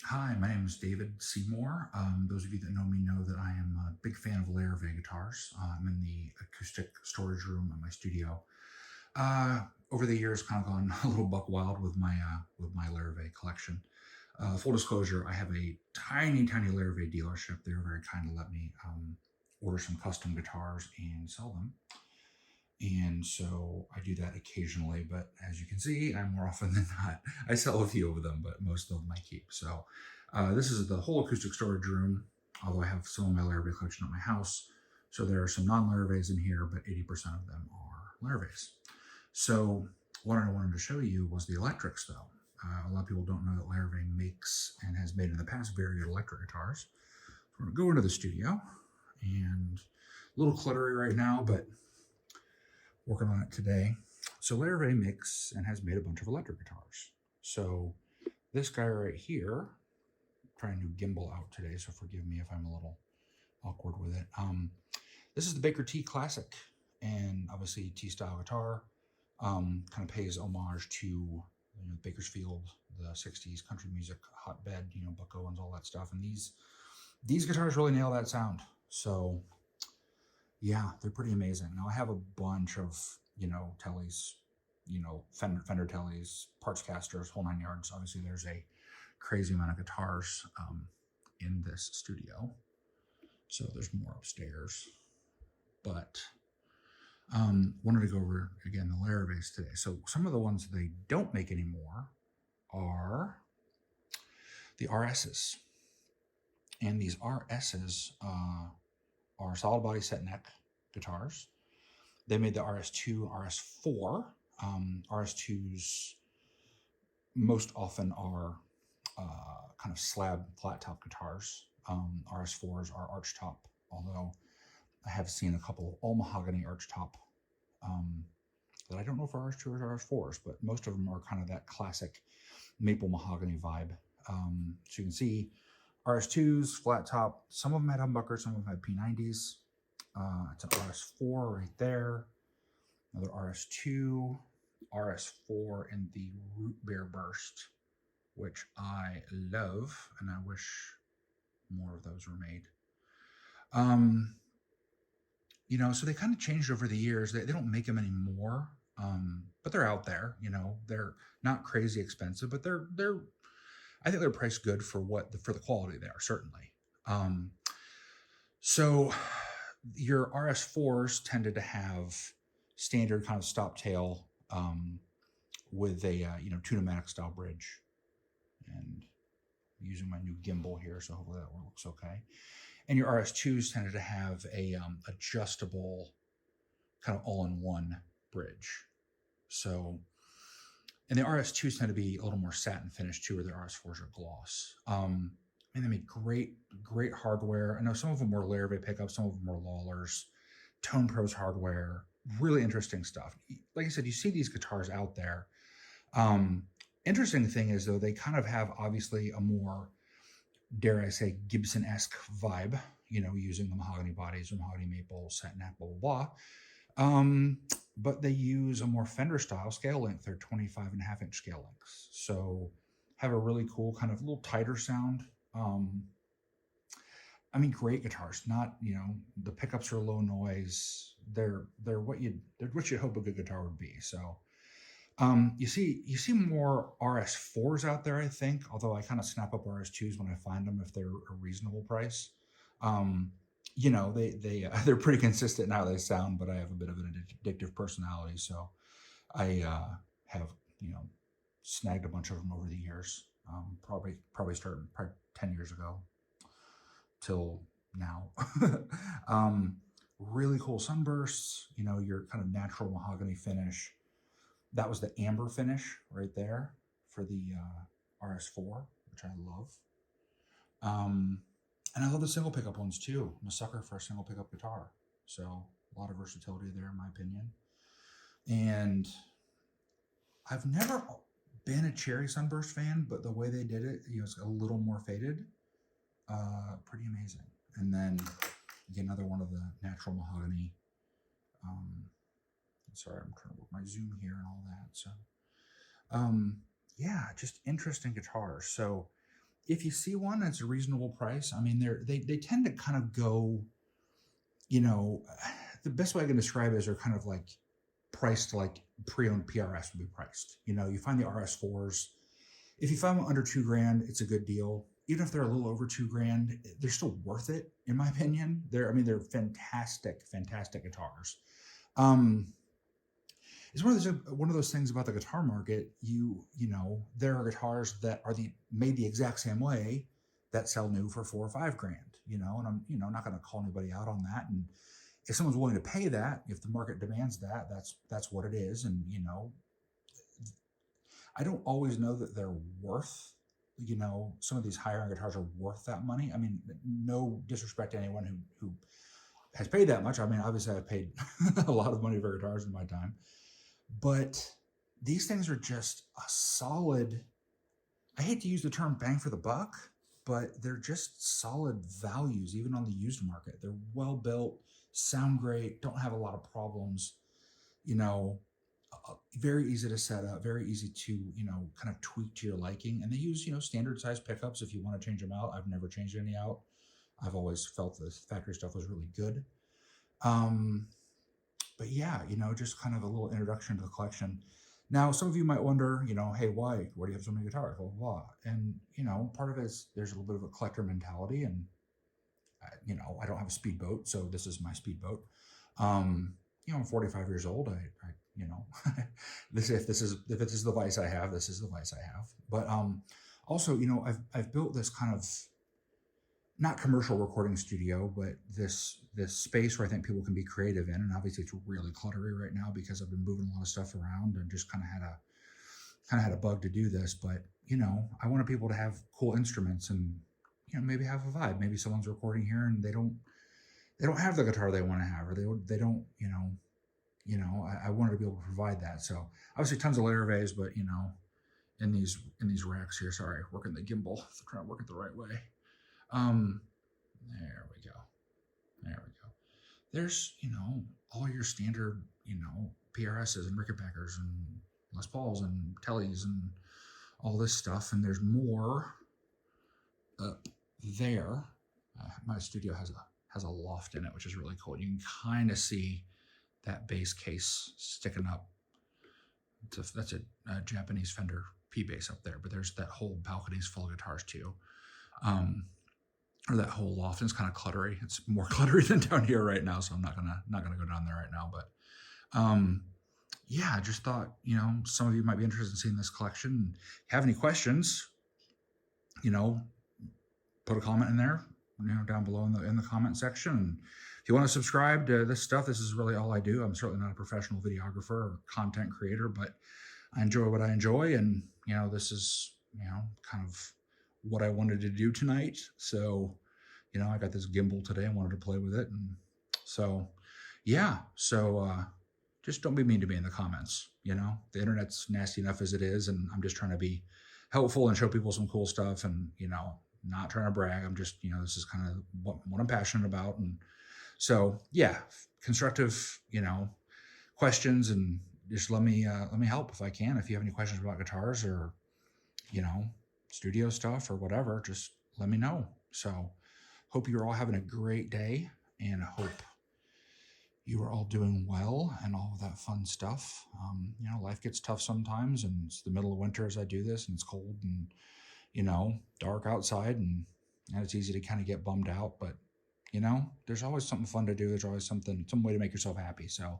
Hi, my name is David Seymour. Those of you that know me know that I am a big fan of Larrivee guitars. I'm in the acoustic storage room at my studio. Uh, Over the years, kind of gone a little buck wild with my Larrivee collection. Full disclosure, I have a tiny Larrivee dealership. They were very kind to let me order some custom guitars and sell them. And so I do that occasionally, but as you can see, I'm more often than not. I sell a few of them, but most of them I keep. So this is the whole acoustic storage room, although I have some of my Larrivee collection at my house. So there are some non-Larrivees in here, but 80% of them are Larrivees. So what I wanted to show you was the electrics, though. A lot of people don't know that Larrivee makes and has made in the past very good electric guitars. So we're going to go into the studio, and a little cluttery right now, but working on it today. So Larrivee makes and has made a bunch of electric guitars. So this guy right here, trying to gimbal out today, so forgive me if I'm a little awkward with it. This is the Baker T Classic, and obviously T-style guitar. Kind of pays homage to Bakersfield, the 60s country music hotbed, Buck Owens, all that stuff. And these guitars really nail that sound. So yeah, they're pretty amazing. Now I have a bunch of, tellies, Fender tellies, parts casters, whole nine yards. Obviously there's a crazy amount of guitars in this studio. So there's more upstairs, but wanted to go over again the Larrivees today. So some of the ones they don't make anymore are the RSs. And these RSs are solid body set neck guitars. They made the RS2, RS4. RS2s most often are kind of slab flat top guitars. RS4s are arch top, although I have seen a couple all mahogany arch top that I don't know if are RS2s or RS4s, but most of them are kind of that classic maple mahogany vibe. So you can see RS2s, flat top. Some of them had humbuckers, some of them had P90s. It's an RS4 right there. Another RS2, RS4 in the root beer burst, which I love, and I wish more of those were made. So they kind of changed over the years. They don't make them anymore, but they're out there. They're not crazy expensive, but they're I think they're priced good for the quality they are, certainly. So your RS4s tended to have standard kind of stop tail with a Tune-o-matic style bridge, and I'm using my new gimbal here, so hopefully that looks okay. And your RS2s tended to have a adjustable kind of all-in-one bridge. So, and the RS2s tend to be a little more satin finish too, where the RS4s are gloss. And they make great hardware. I know some of them were Larrivee pickups, some of them were Lawlers, Tone Pros hardware, really interesting stuff. Like I said, you see these guitars out there. Interesting thing is, though, they kind of have obviously a more, dare I say, Gibson-esque vibe, using the mahogany bodies, or mahogany maple, satin neck, blah, blah, blah. But they use a more Fender style scale length. They're 25.5-inch scale lengths. So have a really cool kind of little tighter sound. Great guitars. Not, the pickups are low noise. They're what you'd hope a good guitar would be. So you see more RS4s out there, I think, although I kind of snap up RS2s when I find them if they're a reasonable price. They're pretty consistent in how they sound, but I have a bit of an addictive personality, so I have snagged a bunch of them over the years. Probably started 10 years ago till now. Really cool sunbursts. Your kind of natural mahogany finish. That was the amber finish right there for the RS4, which I love. And I love the single pickup ones too. I'm a sucker for a single pickup guitar. So a lot of versatility there, in my opinion. And I've never been a cherry sunburst fan, but the way they did it, it's a little more faded. Pretty amazing. And then get another one of the natural mahogany. Sorry, I'm trying to work my zoom here and all that. So, yeah, just interesting guitars. So if you see one that's a reasonable price, I mean, they tend to kind of go, you know, the best way I can describe it is they're kind of like priced like pre-owned PRS would be priced. You know, you find the RS4s. If you find them under 2 grand, it's a good deal. Even if they're a little over 2 grand, they're still worth it, in my opinion. I mean, they're fantastic, fantastic guitars. Um, it's one of those things about the guitar market. You know, there are guitars that are made the exact same way that sell new for 4 or 5 grand. You know, and I'm not going to call anybody out on that. And if someone's willing to pay that, if the market demands that, that's what it is. And I don't always know that they're worth. Some of these higher end guitars are worth that money. I mean, no disrespect to anyone who has paid that much. I mean, obviously, I've paid a lot of money for guitars in my time, but these things are just a solid. I hate to use the term bang for the buck, but they're just solid values, even on the used market. They're well built, sound great, don't have a lot of problems. You know, very easy to set up, very easy to kind of tweak to your liking. And they use standard size pickups if you want to change them out. I've never changed any out. I've always felt the factory stuff was really good. Um, but yeah, just kind of a little introduction to the collection. Now, some of you might wonder, hey, why? Why do you have so many guitars? Blah, blah, blah. And, part of it is there's a little bit of a collector mentality. And, I don't have a speedboat, so this is my speedboat. I'm 45 years old. I if this is the vice I have, this is the vice I have. But also, I've built this kind of not commercial recording studio, but this space where I think people can be creative in. And obviously, it's really cluttery right now because I've been moving a lot of stuff around and just kind of had a bug to do this. But I wanted people to have cool instruments and maybe have a vibe. Maybe someone's recording here and they don't have the guitar they want to have, or they don't I wanted to be able to provide that. So obviously tons of Larrivees, but in these racks here. Sorry, working the gimbal. Trying to work it the right way. There we go. There we go. There's all your standard PRSs and Rickenbackers and Les Pauls and Tellys and all this stuff, and there's more up there. My studio has a loft in it, which is really cool. You can kind of see that bass case sticking up. That's a Japanese Fender P bass up there, but there's that whole balcony's full of guitars too. Or that whole loft is kind of cluttery. It's more cluttery than down here right now, so I'm not gonna go down there right now. But yeah, I just thought some of you might be interested in seeing this collection. If you have any questions, put a comment in there, down below in the comment section. And if you want to subscribe to this stuff, this is really all I do. I'm certainly not a professional videographer or content creator, but I enjoy what I enjoy, and this is kind of what I wanted to do tonight. So I got this gimbal today. I wanted to play with it, and so yeah. So just don't be mean to me in the comments. The internet's nasty enough as it is, and I'm just trying to be helpful and show people some cool stuff, and not trying to brag. I'm just this is kind of what I'm passionate about. And so yeah, constructive questions, and just let me help if I can. If you have any questions about guitars or studio stuff or whatever, just let me know. So hope you're all having a great day, and I hope you are all doing well and all of that fun stuff. Life gets tough sometimes, and it's the middle of winter as I do this, and it's cold and dark outside, and it's easy to kind of get bummed out. But there's always something fun to do. There's always some way to make yourself happy. So